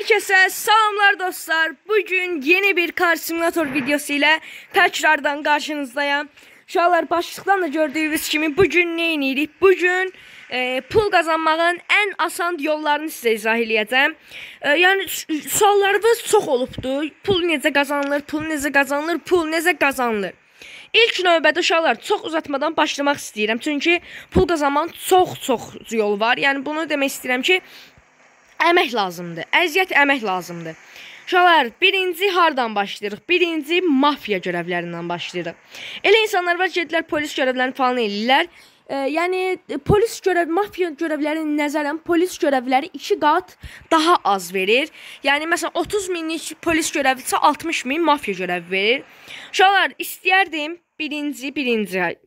Herkese selamlar dostlar. Bugün yeni bir Car Simulator videosu ile tekrardan karşınızdayım. Uşaqlar, başlıqdan da gördüğünüz kimi bugün ne edirik? Bugün pul kazanmağın en asan yollarını sizə izah edəcəm. Yəni suallarınız çox olubdu. Pul necə qazanılır? Pul necə qazanılır? Pul necə qazanılır? İlk növbədə uşaqlar, çox uzatmadan başlamaq istəyirəm. Çünki pul qazanmanın çox yolu var. Yəni bunu demək istəyirəm ki, əmək lazımdır. Əziyyət əmək lazımdır. Uşaqlar, birinci hardan başlayırıq? Birinci mafiya görevlərindən başlayırıq. Elə insanlar var ki, gedilər polis görevlərini falan eləyirlər. Yəni polis mafiya görevlərini nəzərən polis görevləri 2 qat daha az verir. Yəni məsələn 30 minlik polis görevlisi 60 min mafiya görevi verir. Uşaqlar, istəyərdim birinci.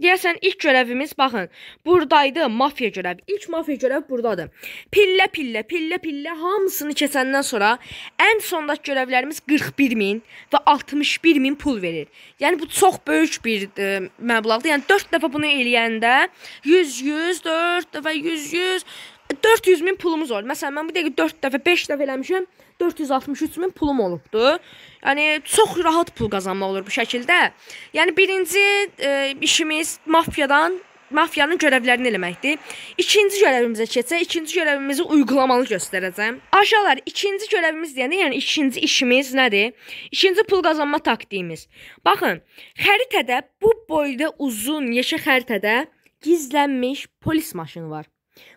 Deyəsən ilk görevimiz baxın, buradaydı mafiya görevi. İlk mafiya görevi buradadır. Pillə hamısını keçəndən sonra ən sondakı görevlərimiz 41 min və 61 min pul verir. Yəni bu çox böyük bir məbləğdir. Yəni 4 dəfə bunu eləyəndə 4 dəfə 400 min pulumuz olur. Məsələn, mən bu dəqiqə 4 dəfə, 5 dəfə eləmişəm, 463 min pulum olubdu. Yəni, çox rahat pul qazanmaq olur bu şəkildə. Yəni, birinci işimiz mafiyanın görevlərini eləməkdir. İkinci görevimizə keçək, ikinci görevimizi uygulamalı göstərəcəm. Aşağılar, ikinci görevimiz deyəndə, yəni ikinci işimiz nədir? İkinci pul qazanma taktiğimiz. Baxın, xəritədə, bu boyda uzun yeşə xəritədə gizlənmiş polis maşını var.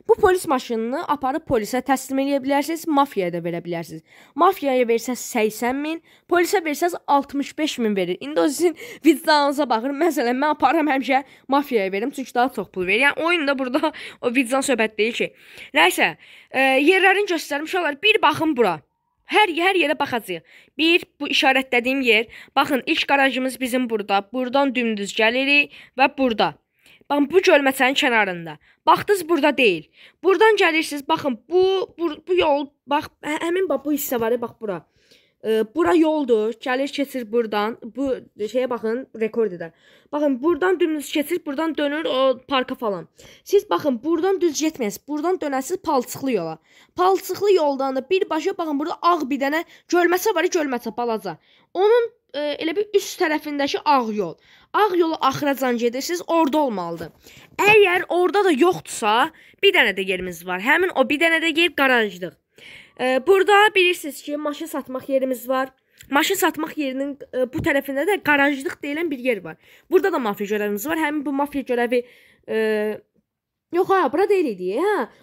Bu polis maşınını aparıb polisə təslim edə bilərsiniz, mafiyaya da verə bilərsiniz. Mafiyaya versəz 80 min, polisə versəz 65 min verir. İndi o sizin vicdanınıza baxır. Məsələn, mən aparıram həmişə mafiyaya verim, çünki daha çox pul verir. Yəni, oyunda burada o vicdan söhbət deyil ki. Nəysə, yerlərini göstərmiş olar. Bir baxın bura. Hər yerə baxacağıq. Bir, bu işarətlədiyim yer. Baxın, ilk garajımız bizim burada. Buradan dümdüz gəlirik və burada. Baxın, bu gölməçənin kənarında. Baxdınız, burada deyil. Buradan gəlirsiniz, baxın, bu yol, bax, həmin bu hissə var, bax, bura. Bura yoldur, gəlir, keçir buradan. Bu şeyə baxın, rekord edər. Baxın, buradan dümdüz keçir, buradan dönür o parka falan. Siz baxın, buradan düz getməyəsiniz, buradan dönəsiniz palçıqlı yola. Palçıqlı yoldan da birbaşa, baxın, burada ağ bir dənə gölməçə var, gölməçə, balaca. Onun elə bir üst tərəfindəki ağ yol. Ağ yolu axıracan gedirsiniz, orada olmalıdır. Əgər orada da yoxdursa, bir dənə də yerimiz var. Həmin o bir dənə də yer qarajlıq. Burada bilirsiniz ki, maşın satmaq yerimiz var. Maşın satmaq yerinin bu tərəfində də qarajlıq deyilən bir yer var. Burada da mafiya görevimiz var. Həmin bu mafiya görevi... Yox, bura deyil idi.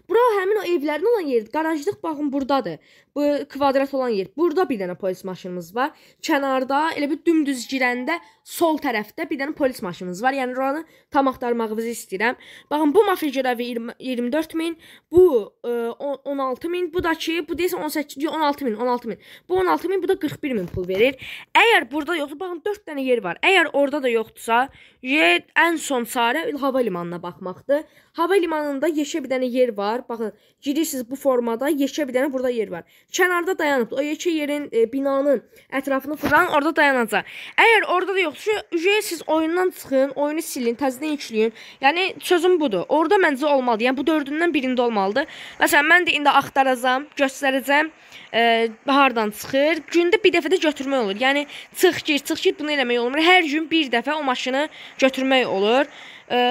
Bura həmin o evlərin olan yerdir. Qarajlıq baxın buradadır. Bu kvadrat olan yer. Burada bir dənə polis maşınımız var. Kənarda elə bir dümdüz girəndə sol tərəfdə bir dənə polis maşınımız var. Yəni oranı tam axtarmağınızı istəyirəm. Baxın, bu mafiya görevi 24 min, bu 16 min, bu da ki, bu deyəsən 16 min. Bu 16 min, bu da 41 min pul verir. Əgər burada yoxdur, baxın 4 dənə yer var. Əgər orada da yoxdursa, ən son çarə hava limanına baxmaqdır. Hava limanında yeşə bir dənə yer var. Baxın, girirsiniz bu formada, yeşə bir dənə burada yer var. Kənarda dayanıb, o yeşə yerin binanın ətrafını fırlanın, orada dayanacaq. Əgər orada da yoxdursa, siz oyundan çıxın, oyunu silin, təzədən yükləyin. Yəni, sözüm budur. Orada məncə olmalıdır. Yəni, bu dördündən birində olmalıdır. Məsələn, mən də indi axtaracam, göstərəcəm. Hardan çıxır. Gündə bir dəfə də götürmək olur. Yəni, çıx gir, bunu eləmək olmur. Hər gün bir dəfə o maşını götürmək olur.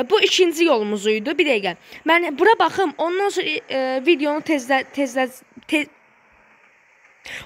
Bu ikinci yolumuz idi. Bir dəqiqə. Mən bura baxım. Ondan sonra videonu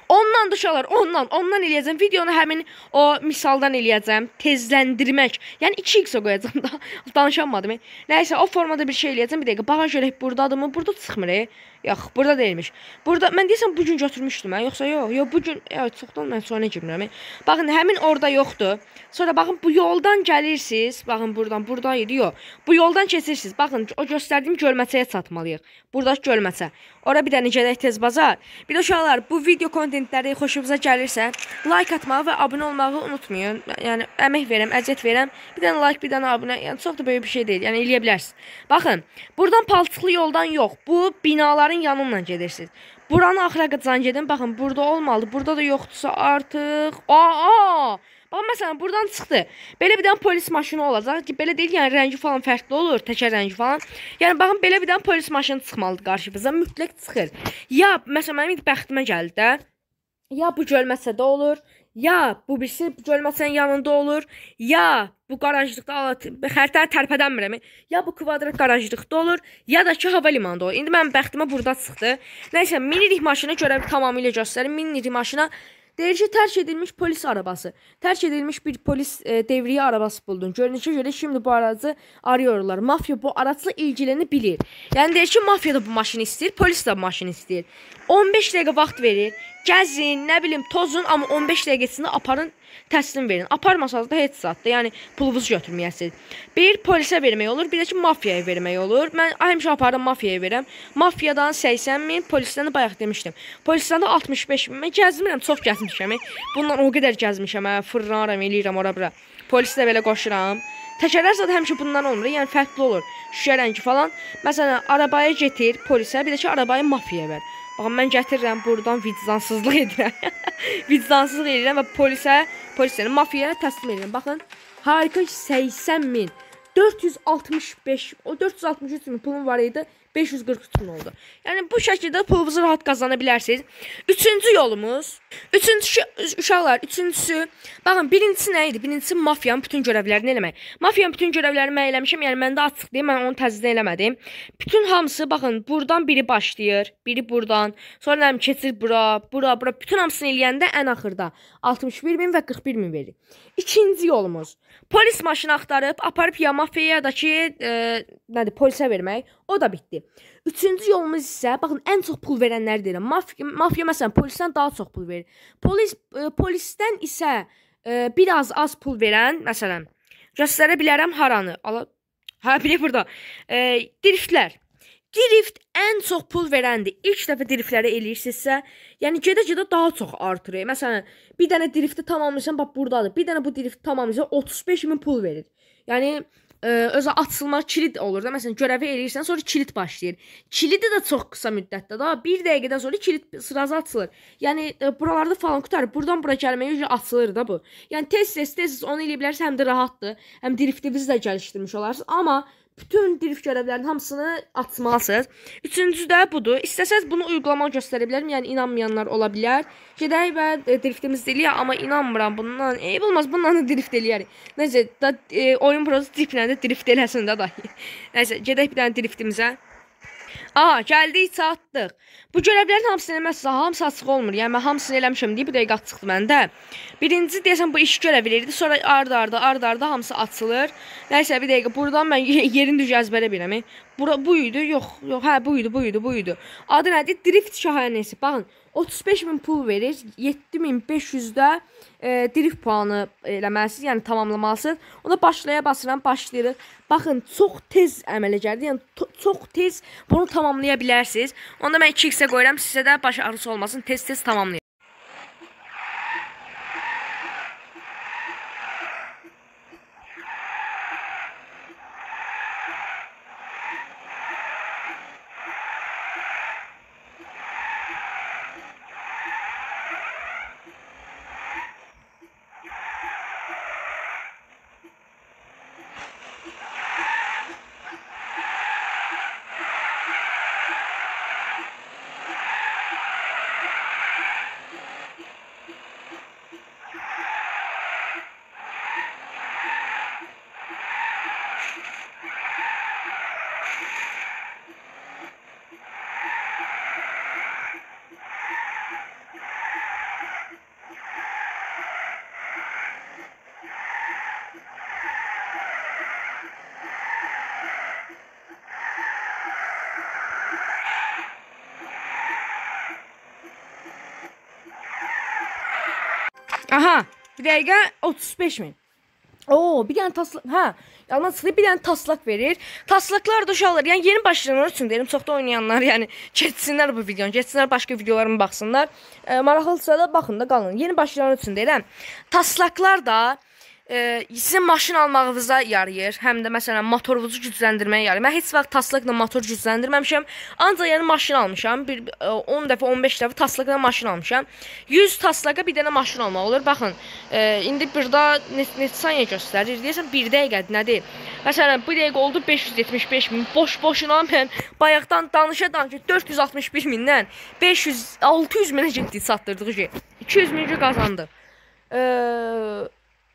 ondan dışarılar, ondan eləyəcəm. Videonu həmin o misaldan eləyəcəm. Tezləndirmək. Yəni 2x qoyacam da. Danışamadım. Nəysə, o formada bir şey eləyəcəm. Bir dəqiqə. Baxın görək, buradadır mı? Burada çıxmır. Yox, burada deyilmiş. Burada, mən deyəsəm, bugün götürmüşdüm. Yoxsa yox, bugün, çoxdan mən sonra girmirəm. Baxın, həmin orada yoxdur. Sonra baxın, bu yoldan gəlirsiniz. Baxın, burada idi, yox. Bu yoldan keçirsiniz. Baxın, o göstərdiyim gölməçəyə çatmalıyıq. Buradakı gölməçə. Ora bir dənə gedək tez bazar. Bir də uşaqlar, bu video kontentləri xoşunuza gəlirsə, like atmağı və abunə olmağı unutmayın. Yəni, əmək verəm, əziyyət verəm. Bir dənə like, bir dənə abunə. Yəni, çox da böyük bir şey deyil. Yəni, eləyə bilərsiniz. Baxın, buradan palçıqlı yoldan yox. Bu binaların yanından gedirsiniz. Buranı axıra gedin. Baxın, burada olmalı. Burada da yoxdursa artıq... Bax, məsələn, buradan çıxdı. Belə bir dənə polis maşını olacaq ki, belə deyil, yəni rəngi falan fərqli olur, təkər rəngi falan. Yəni, baxın, belə bir dənə polis maşını çıxmalıdır qarşımıza, mütləq çıxır. Ya, məsələn, mənim indi bəxtimə gəldi də. ya bu gölməsədə olur, ya bu birisi gölməsənin yanında olur, ya bu qarajlıqda xəritəni tərpədənmirəm, ya bu kvadrat qarajlıqda olur, ya da ki hava limanında olur. İndi mənim bəxtimə burada çıxdı. Nəysə, minirik maşını görəvi tamamilə göstərim. Minirik maşına deyir ki, tərk edilmiş polis arabası. Tərk edilmiş bir polis devriye arabası buldun. Görünüşə görə şimdi bu aracı arıyorlar. Mafya bu araçla ilgilini bilir. Yəni deyir ki, mafya da bu maşını istəyir, polis də bu maşını istəyir. 15 dəqiqə vaxt verir. Gəzin, nə bilim, tozun, amma 15 dəqiqəsində aparın, təslim verin. Aparmasanız da heç saatda, yəni pulunuzu götürməyəsiniz. Bir polisə vermək olur, bir də ki mafiyaya vermək olur. Mən həmişə aparım mafiyaya verəm. Mafiyadan 80 min, polisdən də bayaq demişdim. Polisdən də 65 min. Mən gəzmirəm, çox gəzmişəm. Bundan o qədər gəzmişəm, fırlanıram, eləyirəm ora bura. Polisi də belə qoşuram. Təkərlər zaten həmişə bundan olmur, yəni fərqli olur. Şüşə rəngi falan. Məsələn, arabaya getir polisə, bir də ki arabayı mafiyaya ver. Baxın, mən gətirirəm, buradan vicdansızlıq edirəm. Vicdansızlıq edirəm və polislərin mafiyaya təslim edirəm. Baxın, harika 80 min. 465, o 463 min pulum var idi, 543 min oldu. Yəni bu şəkildə pulunuzu rahat qazana bilərsiniz. Üçüncü yolumuz, üçüncüsü, baxın, birincisi nə idi? Birincisi mafiyanın bütün görevlərini eləmək. Mafiyanın bütün görevlərini mən eləmişəm, yəni məndə açıq deyim, mən onu təzyiq eləmədim. Bütün hamısı, baxın, buradan biri başlayır, biri buradan, sonra keçir bura, bütün hamısını eləyəndə ən axırda 61 min və 41 min verir. İkinci yolumuz, polis maşını axtarıb, aparıb ya mafiyaya ya da ki, nədir, polisə vermək, o da bitdi. Üçüncü yolumuz isə, baxın, ən çox pul verənlər deyirəm. Mafiya məsələn, polisdən daha çox pul verir. Polisdən isə biraz az pul verən, məsələn, göstərə bilərəm haranı. Biri burada. Driftlər. Drift ən çox pul verəndir. İlk dəfə driftləri eləyirsinizsə, yəni gedə-gedə daha çox artırır. Məsələn, bir dənə drifti tamamlayırsan, bax buradadır. Bir dənə bu drifti tamamlayırsan 35 min pul verir. Yəni özə açılma kilit olur da. Məsələn, görəvi eləyirsən, sonra kilit başlayır. Kilidi də çox qısa müddətdə da, 1 dəqiqədən sonra kilit sırası açılır. Yəni buralarda falan qutarır. Buradan bura gəlməyə açılır da bu. Yəni tez-tez onu eləyə bilərsiniz, həm də rahatdır. Həm driftinizi də gəlişdirmiş olarsınız. Amma bütün drift görevlərinin hamısını açmalısınız. Üçüncüsü də budur. İstəsəz bunu uygulamaq göstərə bilərəm. Yəni inanmayanlar ola bilər. Gedək və driftimiz eləyək, amma inanmıram bundan. Eyb olmaz, bundan da drift eləyərik. Nəysə, oyun prosu driftle də drift eləsin də dahi. Nəysə, gedək bir dənə driftimizə. Aha, gəldik, çatdıq. Bu görevlərin hamısını eləməzsə, hamısı açıq olmur. Yəni mən hamısını eləmişəm deyə bir dəqiqə çıxdı məndə. Birinci deyəsən bu iş görevi verirdi, sonra arda hamısı açılır. Nəysə, bir dəqiqə buradan mən yerin düz əzbərə bilirəm. Bu idi, yox, hə, bu idi. Adı nədir? Drift şahanəsi. Baxın, 35 min pul verir, 7500-də drift puanı eləməlisiniz, yəni tamamlamalısınız. Ona başlaya basıram, başlayırıq. Baxın, çox tez əmələ gəldi, yəni çox tez bunu tamamlaya bilərsiniz. Onda mən 2x-ə qoyuram, sizə də baş ağrısı olmasın, tez-tez tamamlayın. Aha, bir dəqiqə 35 min. Oo, bir dənə taslak, yalan çıxdı, bir dənə taslak verir. Taslaklar da uşaqlar, yəni yeni başlayanlar üçün deyirəm, çox da oynayanlar, yəni keçsinlər bu videonu, keçsinlər başqa videolarıma baxsınlar. Maraqlısa da baxın da qalın. Yeni başlayanlar üçün deyirəm. Taslaklar da sizin maşın almağınıza yarayır, həm də məsələn motorunuzu gücləndirməyə yarayır. Mən heç vaxt taslaqla motor gücləndirməmişəm, ancaq yəni maşın almışam. 10 dəfə, 15 dəfə taslaqla maşın almışam. 100 taslaqa bir dənə maşın almaq olur. Baxın, indi burada neçə saniyə göstərir? Deyəsən 1 dəqiqədir, nədir? Məsələn, bu dəqiqə oldu 575 min. Boş-boşuna mən bayaqdan danışa 461 mindən 500-600 minə getdik, satdırdıq ki. 200 min qazandı.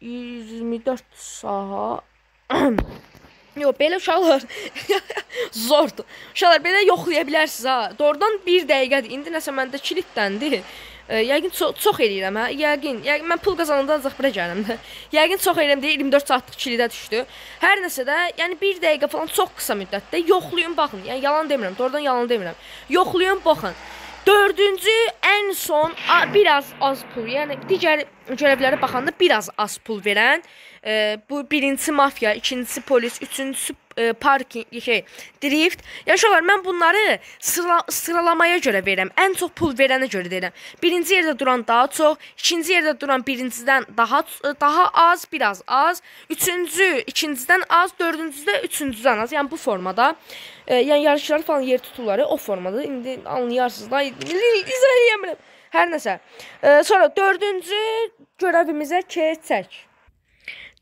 124 saha. Yox, belə uşaqlar zordur. Uşaqlar belə yoxlaya bilərsiniz ha. Doğrudan 1 dəqiqədir. İndi nəsə məndə kilitləndi. Yəqin çox eləyirəm hə. Yəqin mən pul qazananda ancaq bura gəlirəm də. Yəqin çox eləyirəm deyə 24 saatlıq kilidə düşdü. Hər nəsə də, yəni 1 dəqiqə falan çox qısa müddətdə yoxlayın baxın. Yəni yalan demirəm, doğrudan yalan demirəm. Yoxlayın baxın. Dördüncü ən son biraz az pul, yəni digər görevlərə baxanda biraz az pul verən, bu birincisi mafya, ikincisi polis, üçüncüsü parking, drift. Yaşarlar, mən bunları sıralamaya görə verirəm. Ən çox pul verənə görə deyirəm. Birinci yerdə duran daha çox, ikinci yerdə duran birincidən daha az, biraz az, üçüncü ikincidən az, dördüncü də üçüncüdən az. Yəni bu formada. Yəni yarışlar falan yer tuturları o formada. İndi anlayarsınız da. İzah edəmirəm. Hər nəsə. Sonra dördüncü görevimizə keçək.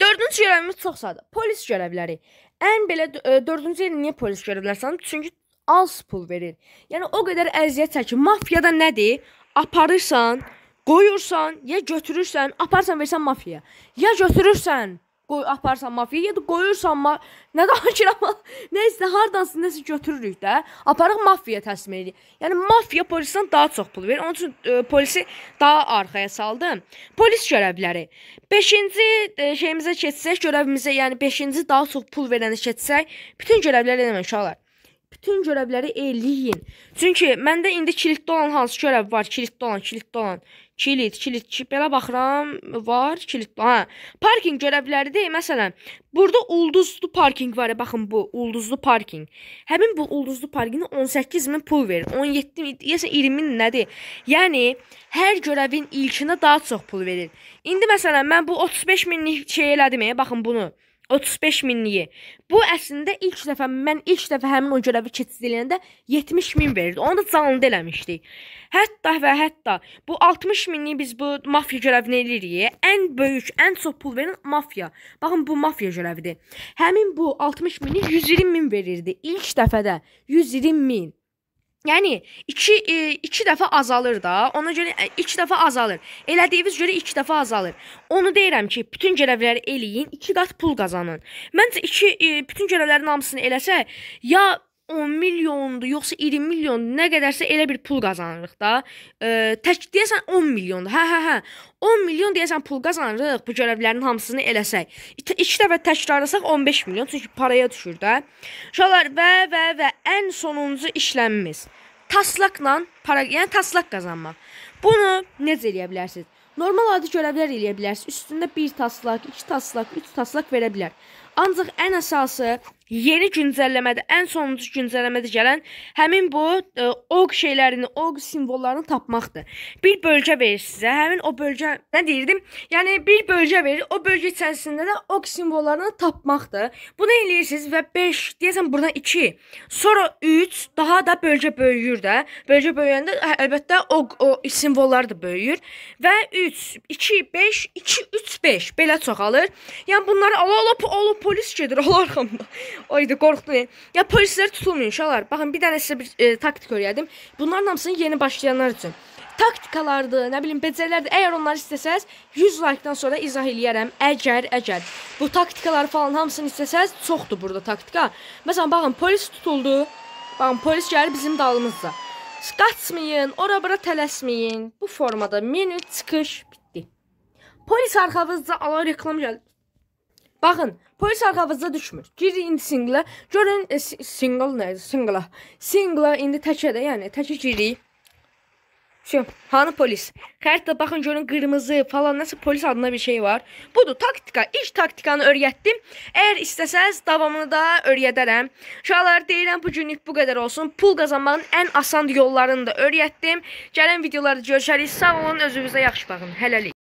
Dördüncü görevimiz çox sadə. Polis görevləri. Ən belə dördüncü yeri niyə polis görevlər sanır? Çünki az pul verir. Yəni o qədər əziyyət çəkir. Mafiyada nədir? Aparırsan, qoyursan, ya götürürsən, aparsan versən mafiyaya. Ya götürürsən, aparsan mafiyaya, ya da qoyursan nə danışıram? Nəysə, hardansı nəsə götürürük də, aparıq mafiyaya təslim edirik. Yəni mafiya polisdən daha çox pul verir. Onun üçün polisi daha arxaya saldım. Polis görevləri. 5-ci şeyimizə keçsək, görevimizə, yəni 5-ci daha çox pul verəni keçsək, bütün görevləri eləmək uşaqlar. Bütün görevləri eləyin. Çünki məndə indi kilitli olan hansı görev var? Kilitli olan. Kilit, belə baxıram, var, kilitli. Hə, parking görevləridir. Məsələn, burada ulduzlu parking var. Baxın, bu ulduzlu parking. Həmin bu ulduzlu parkingi 18 min pul verir. 17 min, 20 min nədir? Yəni, hər görevin ilkinə daha çox pul verir. İndi məsələn, mən bu 35 minlik şey elədim. Baxın bunu. 35 minliyi. Bu əslində mən ilk dəfə həmin o görevi keçid eləyəndə 70 min verirdi. Onu da canlı eləmişdik. Hətta bu 60 minliyi biz bu mafya görevini eləyirik. Ən böyük, ən çox pul verən mafya. Baxın, bu mafya görevidir. Həmin bu 60 minlik 120 min verirdi. İlk dəfədə 120 min. Yəni, iki dəfə azalır da, ona görə 2 dəfə azalır. Elədiyiniz görə 2 dəfə azalır. Onu deyirəm ki, bütün görevləri eləyin, 2 qat pul qazanın. Məncə bütün görevlərin hamısını eləsə, ya 10 milyondur, yoxsa 20 milyondur, nə qədərsə elə bir pul qazanırıq da. Tək deyəsən 10 milyondur, hə. 10 milyon deyəsən pul qazanırıq bu görevlərin hamısını eləsək. 2 dəfə təkrarlasaq 15 milyon, çünki paraya düşür də. Uşaqlar, və ən sonuncu işləmimiz. Taslaqla para, yəni taslaq qazanmaq. Bunu necə eləyə bilərsiniz? Normal adi görevlər eləyə bilərsiniz. Üstündə 1 taslaq, 2 taslaq, 3 taslaq verə bilər. Ancaq ən əsası yeni güncəlləmədə, ən sonuncu güncəlləmədə gələn həmin bu OG şeylərini, OG simvollarını tapmaqdır. Bir bölgə verir sizə, həmin o bölgə, nə deyirdim? Yəni bir bölgə verir, o bölgə içərisində də OG simvollarını tapmaqdır. Bunu eləyirsiniz və 5, deyəsən buradan 2, sonra 3, daha da bölgə böyüyür də. Bölgə böyüyəndə əlbəttə OG simvollar da böyüyür və 3, 2, 5, 2, 3, 5 belə çoxalır. Yəni bunları ala polis gedir, ala arxamda. Oydu, qorxdum. Ya polislər tutulmuyor uşaqlar. Baxın, bir dənə sizə bir taktik öyrədim. Bunların hamısını yeni başlayanlar üçün. Taktikalardır, nə bilim, becərilərdir. Əgər onları istəsəz, 100 like-dan sonra izah eləyərəm. Əgər bu taktikaları falan hamısını istəsəz, çoxdur burada taktika. Məsələn, baxın, polis tutuldu. Baxın, polis gəlir bizim dalımızda. Qaçmayın, ora-bura tələsməyin. Bu formada menü çıxış bitdi. Polis arxavızda ala reklam gəldi. Baxın, polis arxavızda düşmür. Girin singlə. Görün, single nədir? Singlə indi təkədə, yəni təkə girik. Hanı polis? Xəritdə baxın, görün, qırmızı falan, nəsə polis adına bir şey var. Budur, taktika. İlk taktikanı öyrətdim. Əgər istəsəz, davamını da öyrədərəm. Uşaqlar, deyirəm, bugünlük bu qədər olsun. Pul qazanmağın ən asan yollarını da öyrətdim. Gələn videolarda görüşərik. Sağ olun, özünüzə yaxşı baxın. Hələlik.